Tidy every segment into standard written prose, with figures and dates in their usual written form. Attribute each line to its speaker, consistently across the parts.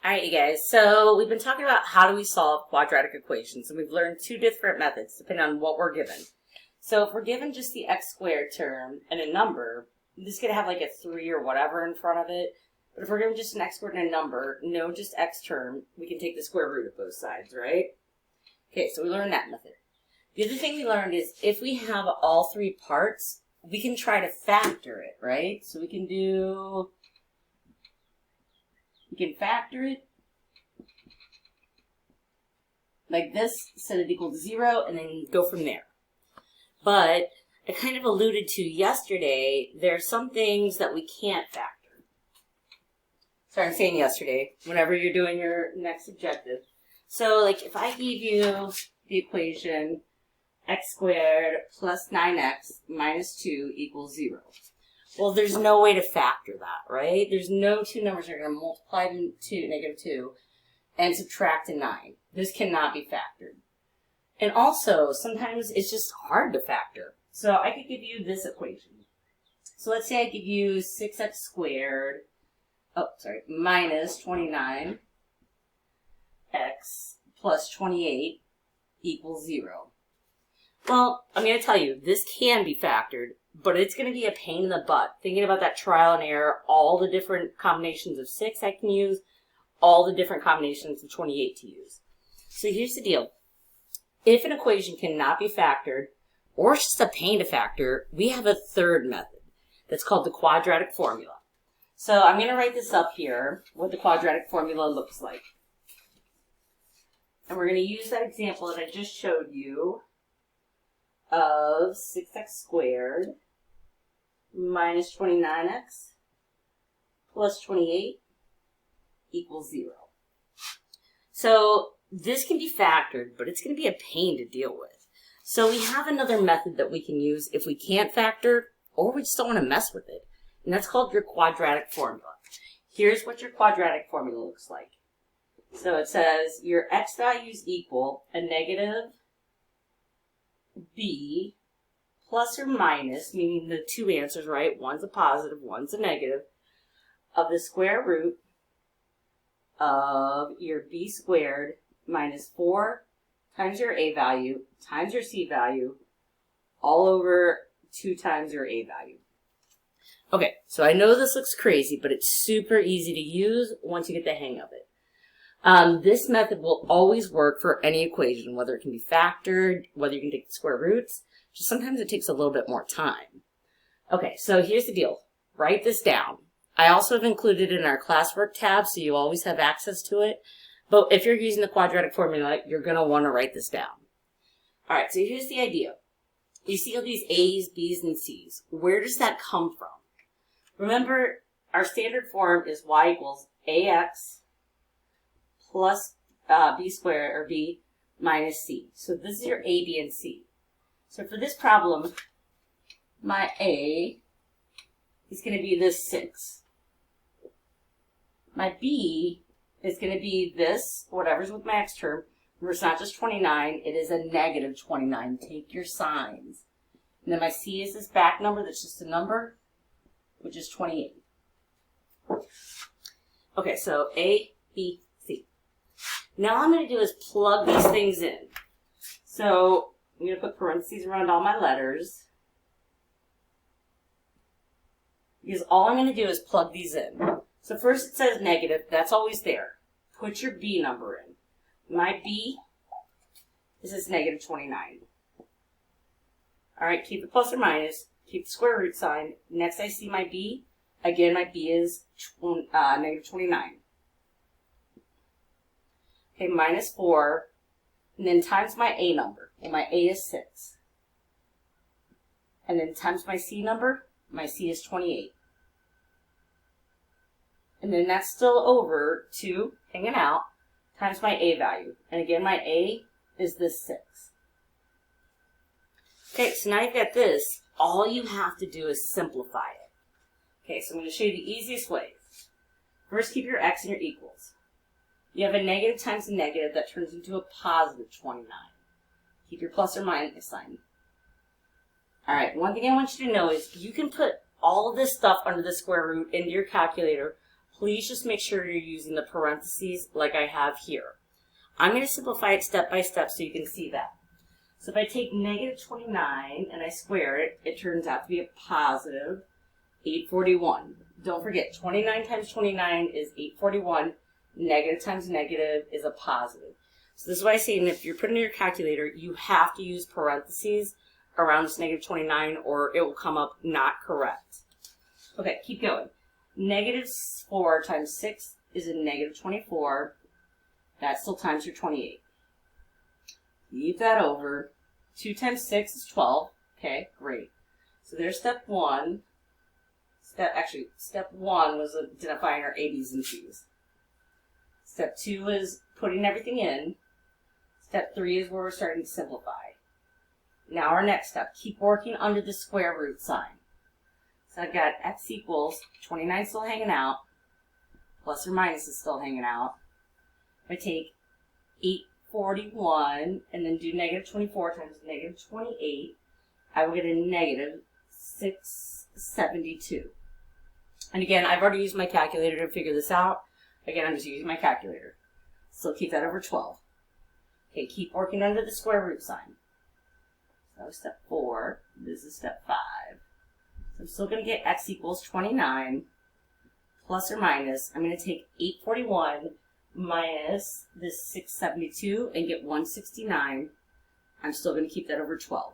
Speaker 1: All right, you guys. So we've been talking about how do we solve quadratic equations, and we've learned two different methods depending on what we're given. So if we're given just the x squared term and a number, this is going to have like a 3 or whatever in front of it. But if we're given just an x squared and a number, no just x term, we can take the square root of both sides, right? Okay, so we learned that method. The other thing we learned is if we have all three parts, we can try to factor it, right? So we can factor it like this, set it equal to 0, and then go from there. But I kind of alluded to yesterday, there are some things that we can't factor. Sorry, I'm saying yesterday, whenever you're doing your next objective. So like if I gave you the equation x squared plus 9x minus 2 equals 0. Well, there's no way to factor that, right? There's no two numbers that are going to multiply to negative 2 and subtract to 9. This cannot be factored. And also, sometimes it's just hard to factor. So I could give you this equation. So let's say I give you 6x squared, minus 29x plus 28 equals 0. Well, I'm going to tell you, this can be factored, but it's going to be a pain in the butt. Thinking about that trial and error, all the different combinations of 6 I can use, all the different combinations of 28 to use. So here's the deal. If an equation cannot be factored, or it's just a pain to factor, we have a third method that's called the quadratic formula. So I'm going to write this up here, what the quadratic formula looks like. And we're going to use that example that I just showed you of 6x squared minus 29x plus 28 equals 0. So this can be factored, but it's going to be a pain to deal with. So we have another method that we can use if we can't factor or we just don't want to mess with it. And that's called your quadratic formula. Here's what your quadratic formula looks like. So it says your x values equal a negative b plus or minus, meaning the two answers, right? One's a positive, one's a negative, of the square root of your b squared minus 4 times your a value times your c value all over 2 times your a value. Okay, so I know this looks crazy, but it's super easy to use once you get the hang of it. This method will always work for any equation, whether it can be factored, whether you can take the square roots. Just sometimes it takes a little bit more time. Okay, so here's the deal. Write this down. I also have included it in our classwork tab, so you always have access to it. But if you're using the quadratic formula, you're going to want to write this down. All right, so here's the idea. You see all these A's, B's, and C's. Where does that come from? Remember, our standard form is y equals ax plus b squared, or b, minus c. So this is your a, b, and c. So for this problem, my a is going to be this 6. My b is going to be this, whatever's with my x term. Remember, it's not just 29, it is a negative 29. Take your signs. And then my c is this back number that's just a number, which is 28. Okay, so a, b, c. Now all I'm going to do is plug these things in. So I'm going to put parentheses around all my letters, because all I'm going to do is plug these in. So first it says negative, that's always there. Put your b number in. My b is this negative 29. All right, keep the plus or minus, keep the square root sign. Next I see my b. Again, my b is negative 29. Okay, minus 4, and then times my a number. And my a is 6. And then times my c number, my c is 28. And then that's still over 2, hanging out, times my a value. And again, my a is this 6. Okay, so now you've got this. All you have to do is simplify it. Okay, so I'm going to show you the easiest way. First, keep your x and your equals. You have a negative times a negative that turns into a positive 29. Keep your plus or minus sign. All right, one thing I want you to know is you can put all of this stuff under the square root into your calculator, please just make sure you're using the parentheses like I have here. I'm going to simplify it step by step so you can see that. So if I take negative 29 and I square it, it turns out to be a positive 841. Don't forget, 29 times 29 is 841. Negative times negative is a positive. So this is why I say, if you're putting in your calculator, you have to use parentheses around this negative 29 or it will come up not correct. Okay, keep going. Negative 4 times 6 is a negative 24. That still times your 28. Leave that over. 2 times 6 is 12. Okay, great. So there's step 1. Step 1 was identifying our A, B's, and C's. Step 2 is putting everything in. Step 3 is where we're starting to simplify. Now our next step, keep working under the square root sign. So I've got x equals 29 still hanging out, plus or minus is still hanging out. If I take 841 and then do negative 24 times negative 28, I will get a negative 672. And again, I've already used my calculator to figure this out. Again, I'm just using my calculator. So keep that over 12. Okay, keep working under the square root sign. So that was step 4. This is step 5. So I'm still going to get x equals 29 plus or minus. I'm going to take 841 minus this 672 and get 169. I'm still going to keep that over 12.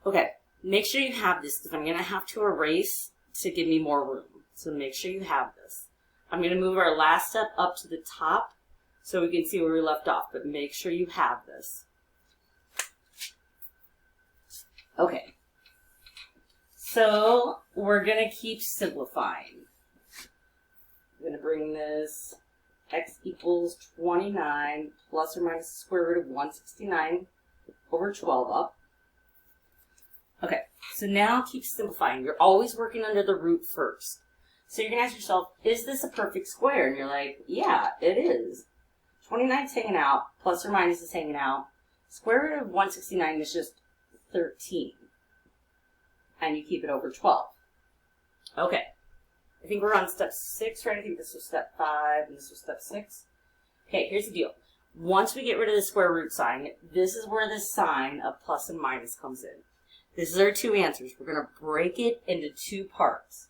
Speaker 1: Okay, make sure you have this because I'm going to have to erase to give me more room. So make sure you have this. I'm going to move our last step up to the top so we can see where we left off, but make sure you have this. Okay, so we're going to keep simplifying. I'm going to bring this x equals 29 plus or minus the square root of 169 over 12 up. Okay, so now keep simplifying. You're always working under the root first. So you're going to ask yourself, is this a perfect square? And you're like, yeah, it is. 29 is hanging out, plus or minus is hanging out. Square root of 169 is just 13. And you keep it over 12. Okay. I think we're on step 6, right? I think this was step 5 and this was step 6. Okay, here's the deal. Once we get rid of the square root sign, this is where the sign of plus and minus comes in. This is our two answers. We're going to break it into two parts.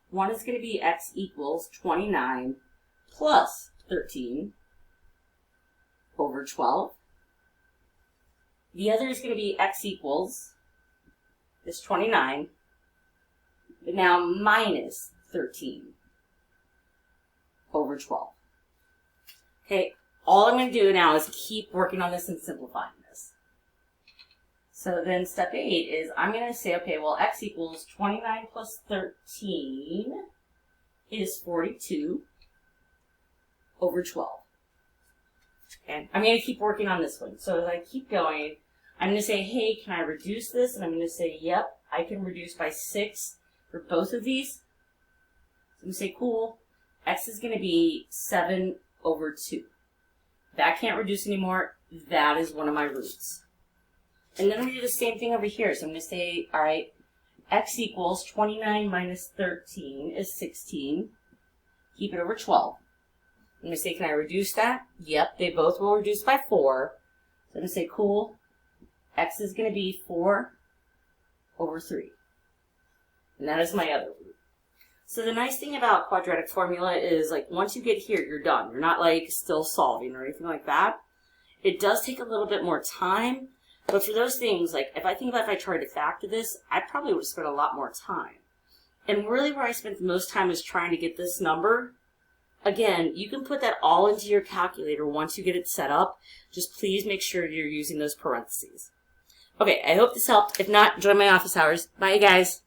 Speaker 1: One is going to be x equals 29 plus 13 over 12. The other is going to be x equals this 29, but now minus 13 over 12. Okay, all I'm going to do now is keep working on this and simplifying this. So then step 8 is I'm going to say, okay, well, x equals 29 plus 13 is 42 over 12. Okay, I'm going to keep working on this one. So as I keep going, I'm going to say, hey, can I reduce this? And I'm going to say, yep, I can reduce by 6 for both of these. So I'm going to say, cool. X is going to be 7 over 2. That can't reduce anymore. That is one of my roots. And then I'm going to do the same thing over here. So I'm going to say, all right, x equals 29 minus 13 is 16. Keep it over 12. I'm going to say, can I reduce that? Yep, they both will reduce by 4. So I'm going to say, cool. X is going to be 4 over 3. And that is my other root. So the nice thing about quadratic formula is, like, once you get here, you're done. You're not, like, still solving or anything like that. It does take a little bit more time. But for those things, like, if I think about if I tried to factor this, I probably would have spent a lot more time. And really where I spent the most time is trying to get this number. Again, you can put that all into your calculator once you get it set up. Just please make sure you're using those parentheses. Okay, I hope this helped. If not, join my office hours. Bye, guys.